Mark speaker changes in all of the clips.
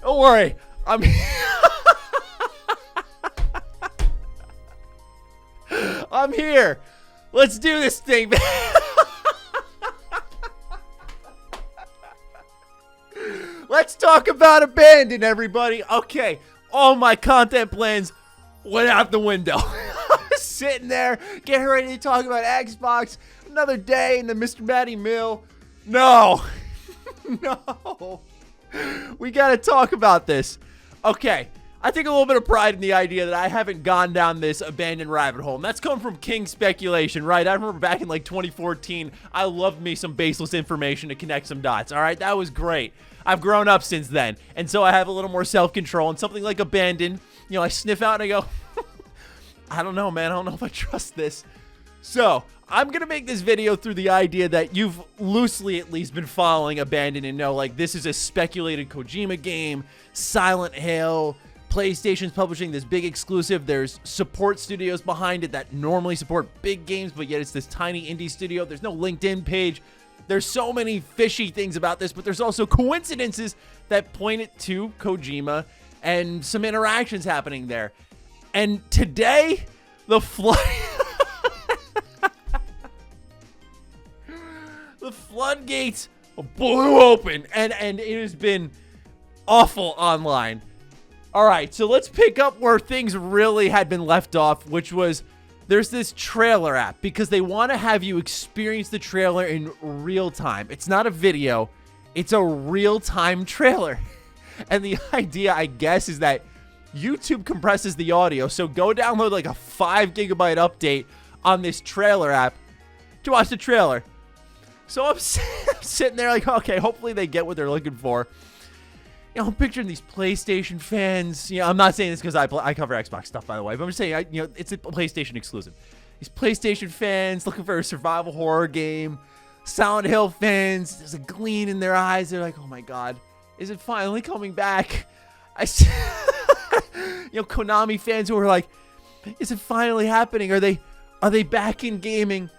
Speaker 1: Don't worry. I'm here. Let's do this thing, man. Let's talk about Abandon, everybody. Okay, all my content plans went out the window. I was sitting there, getting ready to talk about Xbox. Another day in the Mr. Matty Mill. No. No. We got to talk about this. Okay, I take a little bit of pride in the idea that I haven't gone down this abandoned rabbit hole. And that's come from King Speculation, right? I remember back in like 2014, I loved me some baseless information to connect some dots, all right? That was great. I've grown up since then, and so I have a little more self-control, and something like Abandon, you know, I sniff out and I go, I don't know, man. I don't know if I trust this. So I'm going to make this video through the idea that you've loosely at least been following Abandon and know, like, this is a speculated Kojima game, Silent Hill, PlayStation's publishing this big exclusive. There's support studios behind it that normally support big games, but yet it's this tiny indie studio. There's no LinkedIn page. There's so many fishy things about this, but there's also coincidences that point it to Kojima and some interactions happening there. And today, the floodgates blew open, and it has been awful online. All right, so let's pick up where things really had been left off, which was there's this trailer app because they want to have you experience the trailer in real time. It's not a video, it's a real-time trailer. And the idea, I guess, is that YouTube compresses the audio, so go download like a 5 gigabyte update on this trailer app to watch the trailer. So I'm sitting there like, okay, hopefully they get what they're looking for. You know, I'm picturing these PlayStation fans. You know, I'm not saying this because I cover Xbox stuff, by the way, but I'm just saying, you know, it's a PlayStation exclusive. These PlayStation fans looking for a survival horror game. Silent Hill fans, there's a gleam in their eyes. They're like, oh my God, is it finally coming back? You know, Konami fans who are like, is it finally happening? Are they back in gaming?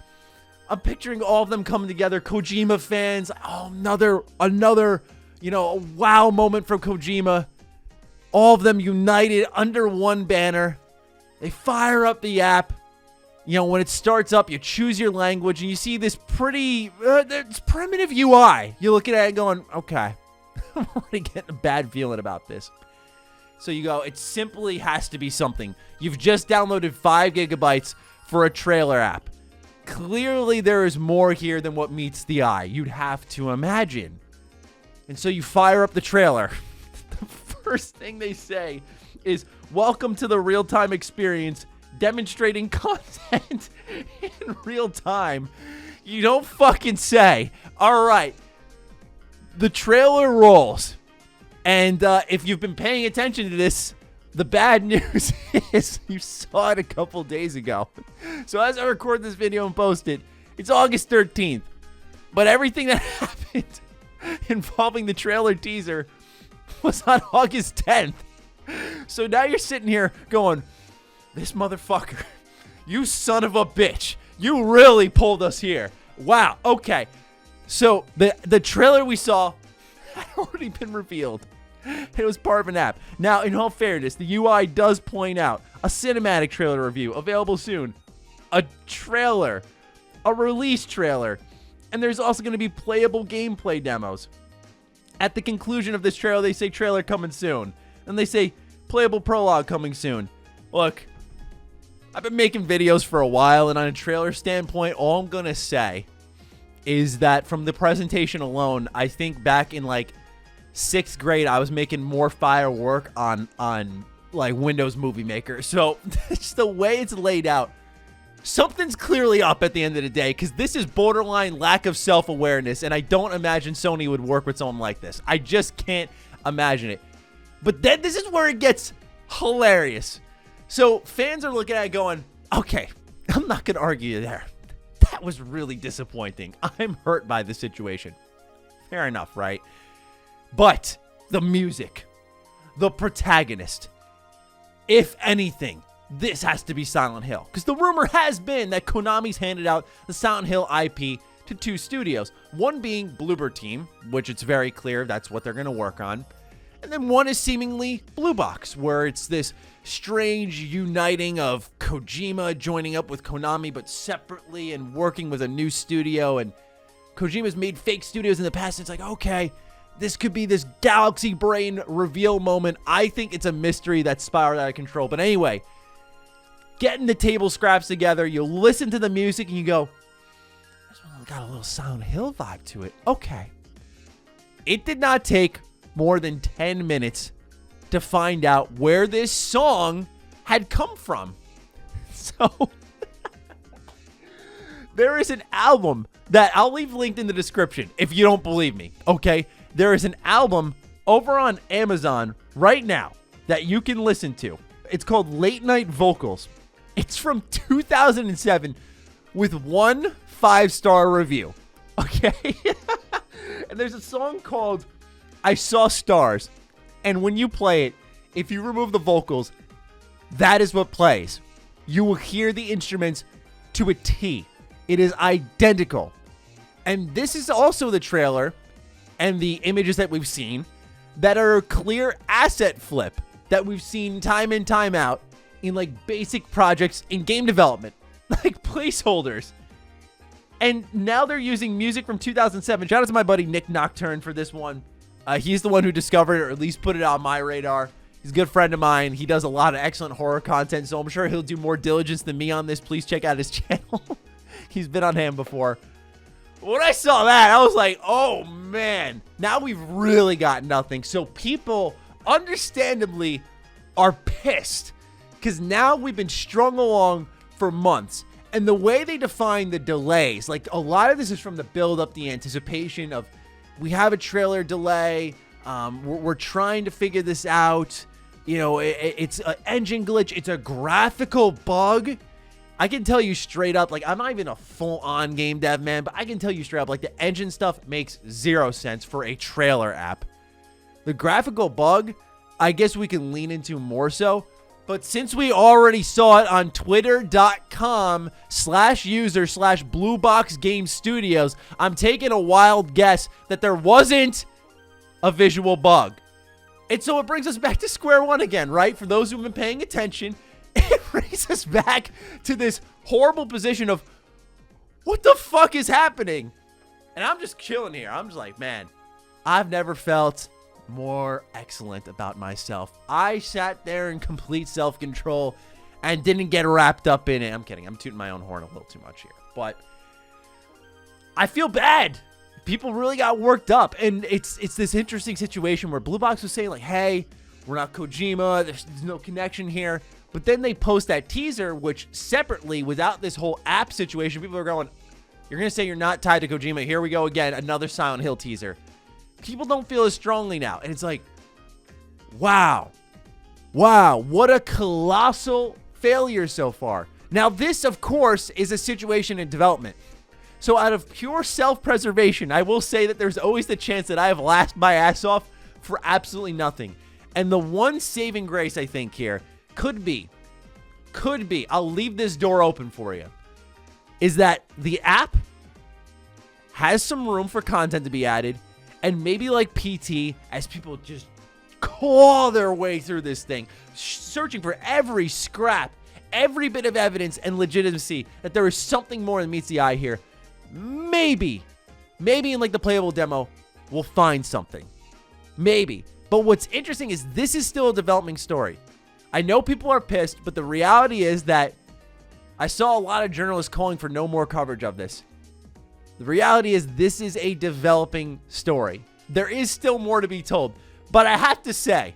Speaker 1: I'm picturing all of them coming together. Kojima fans, oh, another, you know, a wow moment from Kojima. All of them united under one banner. They fire up the app. You know, when it starts up, you choose your language, and you see this pretty it's primitive UI. You're looking at it going, okay, I'm already getting a bad feeling about this. So you go, it simply has to be something. You've just downloaded 5 gigabytes for a trailer app. Clearly, there is more here than what meets the eye. You'd have to imagine. And so you fire up the trailer. The first thing they say is, welcome to the real-time experience, demonstrating content in real time. You don't fucking say. All right. The trailer rolls. And if you've been paying attention to this, the bad news is you saw it a couple days ago. So as I record this video and post it, it's August 13th. But everything that happened involving the trailer teaser was on August 10th. So now you're sitting here going, this motherfucker, you son of a bitch, you really pulled us here. Wow, okay. So the trailer we saw had already been revealed. It was part of an app. Now, in all fairness, the UI does point out a cinematic trailer review available soon, a trailer, a release trailer, and there's also going to be playable gameplay demos. At the conclusion of this trailer, they say trailer coming soon. And they say playable prologue coming soon. Look, I've been making videos for a while, and on a trailer standpoint, all I'm going to say is that from the presentation alone, I think back in like 6th grade, I was making more firework on like Windows Movie Maker. So just the way it's laid out, something's clearly up at the end of the day, because this is borderline lack of self-awareness, and I don't imagine Sony would work with someone like this. I just can't imagine it. But then this is where it gets hilarious. So fans are looking at it going, okay, I'm not going to argue there. That was really disappointing. I'm hurt by the situation. Fair enough, right? But the music, the protagonist, if anything, this has to be Silent Hill. Because the rumor has been that Konami's handed out the Silent Hill IP to 2 studios. One being Bloober Team, which it's very clear that's what they're going to work on. And then one is seemingly Blue Box, where it's this strange uniting of Kojima joining up with Konami, but separately and working with a new studio. And Kojima's made fake studios in the past. It's like, okay, this could be this galaxy brain reveal moment. I think it's a mystery that's spiraled out of control. But anyway, getting the table scraps together, you listen to the music and you go, this one got a little Silent Hill vibe to it. Okay. It did not take more than 10 minutes to find out where this song had come from. So there is an album that I'll leave linked in the description if you don't believe me, okay? There is an album over on Amazon right now that you can listen to. It's called Late Night Vocals. It's from 2007 with 1 5-star review, okay? And there's a song called I Saw Stars. And when you play it, if you remove the vocals, that is what plays. You will hear the instruments to a T. It is identical. And this is also the trailer and the images that we've seen that are a clear asset flip that we've seen time in, time out in like basic projects in game development, like placeholders. And now they're using music from 2007. Shout out to my buddy Nick Nocturne for this one. He's the one who discovered it, or at least put it on my radar. He's a good friend of mine. He does a lot of excellent horror content, so I'm sure he'll do more diligence than me on this. Please check out his channel. He's been on hand before. When I saw that, I was like, oh, man. Now we've really got nothing. So people, understandably, are pissed. Because now we've been strung along for months. And the way they define the delays, like a lot of this is from the build-up, the anticipation of, we have a trailer delay. We're trying to figure this out. You know, it's an engine glitch. It's a graphical bug. I can tell you straight up, like, I'm not even a full-on game dev, man, but I can tell you straight up, like, the engine stuff makes 0 sense for a trailer app. The graphical bug, I guess we can lean into more so. But since we already saw it on twitter.com/user/BlueBoxGameStudios, I'm taking a wild guess that there wasn't a visual bug. And so it brings us back to square one again, right? For those who've been paying attention, it brings us back to this horrible position of, what the fuck is happening? And I'm just chilling here. I'm just like, man, I've never felt more excellent about myself. I sat there in complete self-control and didn't get wrapped up in it. I'm kidding. I'm tooting my own horn a little too much here. But I feel bad. People really got worked up. And it's this interesting situation where Blue Box was saying, like, hey, we're not Kojima. There's no connection here. But then they post that teaser, which separately, without this whole app situation, people are going, you're going to say you're not tied to Kojima. Here we go again. Another Silent Hill teaser. People don't feel as strongly now. And it's like, wow. Wow, what a colossal failure so far. Now, this, of course, is a situation in development. So out of pure self-preservation, I will say that there's always the chance that I have laughed my ass off for absolutely nothing. And the one saving grace, I think, here could be, I'll leave this door open for you, is that the app has some room for content to be added. And maybe like PT, as people just claw their way through this thing, searching for every scrap, every bit of evidence and legitimacy that there is something more than meets the eye here. Maybe in like the playable demo, we'll find something. Maybe. But what's interesting is this is still a developing story. I know people are pissed, but the reality is that I saw a lot of journalists calling for no more coverage of this. The reality is this is a developing story. There is still more to be told. But I have to say,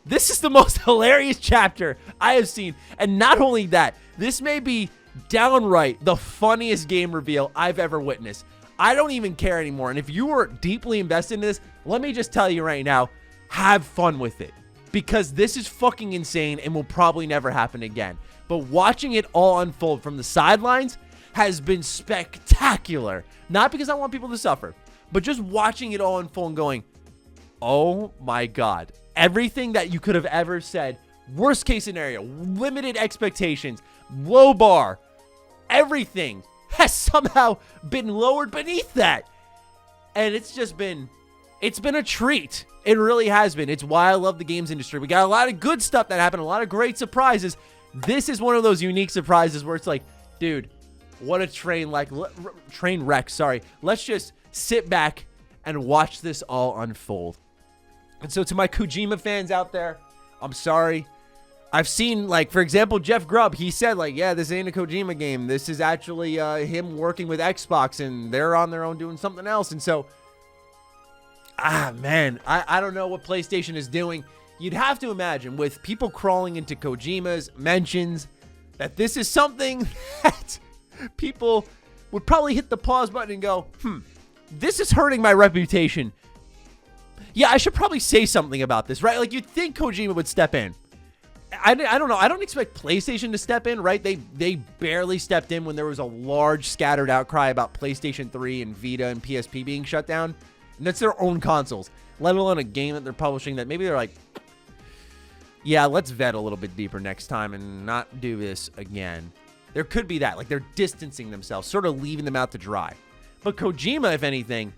Speaker 1: this is the most hilarious chapter I have seen. And not only that, this may be downright the funniest game reveal I've ever witnessed. I don't even care anymore. And if you were deeply invested in this, let me just tell you right now, have fun with it. Because this is fucking insane and will probably never happen again. But watching it all unfold from the sidelines has been spectacular. Not because I want people to suffer, but just watching it all unfold and going, oh my God. Everything that you could have ever said, worst case scenario, limited expectations, low bar, everything has somehow been lowered beneath that. And it's just been It's been a treat. It really has been. It's why I love the games industry. We got a lot of good stuff that happened, a lot of great surprises. This is one of those unique surprises where it's like, dude, what a train wreck, sorry. Let's just sit back and watch this all unfold. And so to my Kojima fans out there, I'm sorry. I've seen, like, for example, Jeff Grubb, he said, like, yeah, this ain't a Kojima game. This is actually him working with Xbox, and they're on their own doing something else. And so, man, I don't know what PlayStation is doing. You'd have to imagine, with people crawling into Kojima's mentions, that this is something that people would probably hit the pause button and go, this is hurting my reputation. Yeah, I should probably say something about this, right? Like, you'd think Kojima would step in. I don't know. I don't expect PlayStation to step in, right? They barely stepped in when there was a large scattered outcry about PlayStation 3 and Vita and PSP being shut down. And that's their own consoles, let alone a game that they're publishing that maybe they're like, yeah, let's vet a little bit deeper next time and not do this again. There could be that. Like, they're distancing themselves, sort of leaving them out to dry. But Kojima, if anything,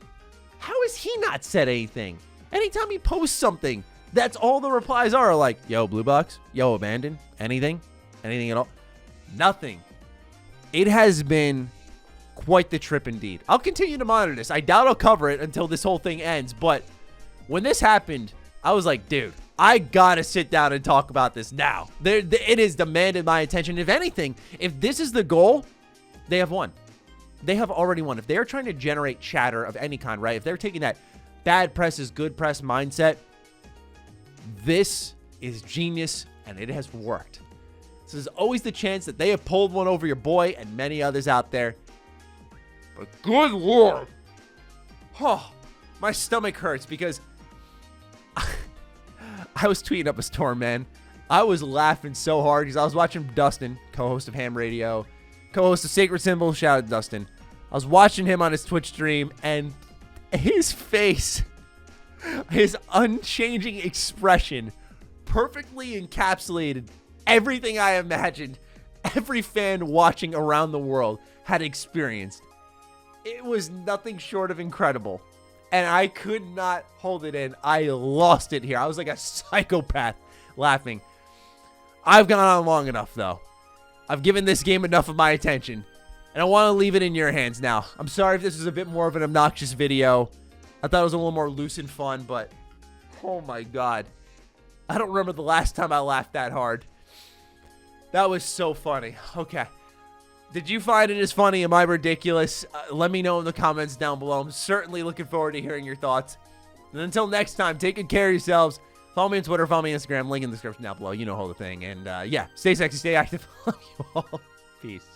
Speaker 1: how has he not said anything? Anytime he posts something, that's all the replies are, like, yo, Blue Box, yo, Abandoned, anything at all. Nothing. It has been quite the trip indeed. I'll continue to monitor this. I doubt I'll cover it until this whole thing ends, but when this happened, I was like, dude, I gotta sit down and talk about this now. It has demanded my attention. If anything, if this is the goal, they have won. They have already won. If they're trying to generate chatter of any kind, right? If they're taking that bad press is good press mindset, this is genius, and it has worked. So there's always the chance that they have pulled one over your boy and many others out there. But good Lord. Oh, my stomach hurts because I was tweeting up a storm, man. I was laughing so hard because I was watching Dustin, co-host of Ham Radio, co-host of Sacred Symbol. Shout out to Dustin. I was watching him on his Twitch stream, and his face, his unchanging expression perfectly encapsulated everything I imagined every fan watching around the world had experienced. It was nothing short of incredible, and I could not hold it in. I lost it here. I was like a psychopath laughing. I've gone on long enough, though. I've given this game enough of my attention, and I want to leave it in your hands now. I'm sorry if this was a bit more of an obnoxious video. I thought it was a little more loose and fun, but oh my God. I don't remember the last time I laughed that hard. That was so funny. Okay. Did you find it as funny? Am I ridiculous? Let me know in the comments down below. I'm certainly looking forward to hearing your thoughts. And until next time, take good care of yourselves. Follow me on Twitter, follow me on Instagram, link in the description down below. You know the whole thing. And yeah, stay sexy, stay active. Love you all. Peace.